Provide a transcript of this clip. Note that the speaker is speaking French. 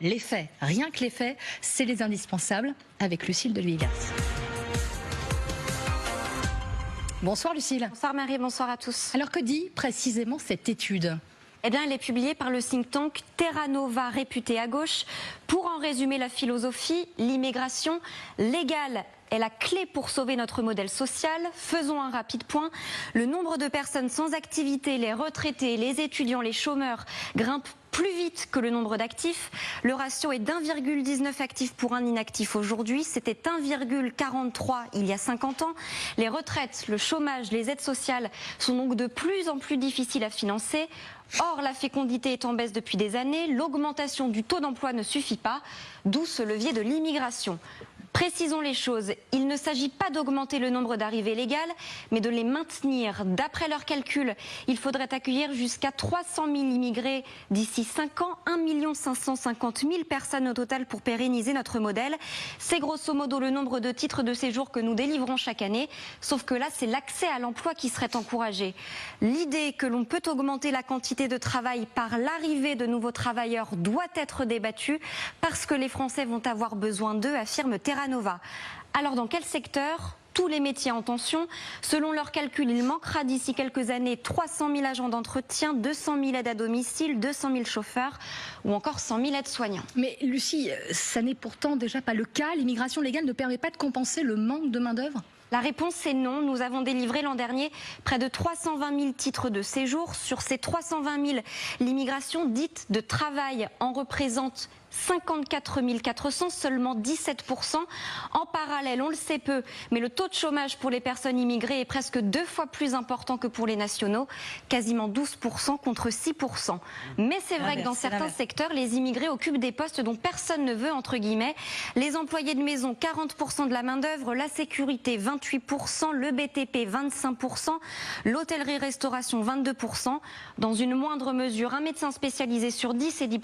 Les faits, rien que les faits, c'est les indispensables avec Lucille de Villegas. Bonsoir Lucille. Bonsoir Marie, bonsoir à tous. Alors que dit précisément cette étude ? Eh bien, elle est publiée par le think tank Terra Nova, réputé à gauche. Pour en résumer la philosophie, l'immigration légale est la clé pour sauver notre modèle social. Faisons un rapide point. Le nombre de personnes sans activité, les retraités, les étudiants, les chômeurs grimpent plus vite que le nombre d'actifs. Le ratio est d'1,19 actifs pour un inactif aujourd'hui. C'était 1,43 il y a 50 ans. Les retraites, le chômage, les aides sociales sont donc de plus en plus difficiles à financer. Or, la fécondité est en baisse depuis des années. L'augmentation du taux d'emploi ne suffit pas, d'où ce levier de l'immigration. Précisons les choses, il ne s'agit pas d'augmenter le nombre d'arrivées légales, mais de les maintenir. D'après leurs calculs, il faudrait accueillir jusqu'à 300 000 immigrés d'ici 5 ans, 1 550 000 personnes au total pour pérenniser notre modèle. C'est grosso modo le nombre de titres de séjour que nous délivrons chaque année, sauf que là, c'est l'accès à l'emploi qui serait encouragé. L'idée que l'on peut augmenter la quantité de travail par l'arrivée de nouveaux travailleurs doit être débattue, parce que les Français vont avoir besoin d'eux, affirme Terra Nova. Alors dans quel secteur ? Tous les métiers en tension. Selon leurs calculs, il manquera d'ici quelques années 300 000 agents d'entretien, 200 000 aides à domicile, 200 000 chauffeurs ou encore 100 000 aides-soignants. Mais Lucie, ça n'est pourtant déjà pas le cas. L'immigration légale ne permet pas de compenser le manque de main-d'œuvre ? La réponse est non. Nous avons délivré l'an dernier près de 320 000 titres de séjour. Sur ces 320 000, l'immigration dite de travail en représente 54 400, seulement 17%. En parallèle, on le sait peu, mais le taux de chômage pour les personnes immigrées est presque 2 fois plus important que pour les nationaux, quasiment 12% contre 6%. Mais c'est vrai que dans certains secteurs, les immigrés occupent des postes dont personne ne veut, entre guillemets. Les employés de maison, 40% de la main-d'œuvre, la sécurité, 28%, le BTP, 25%, l'hôtellerie-restauration, 22%. Dans une moindre mesure, un médecin spécialisé sur 10 est diplômé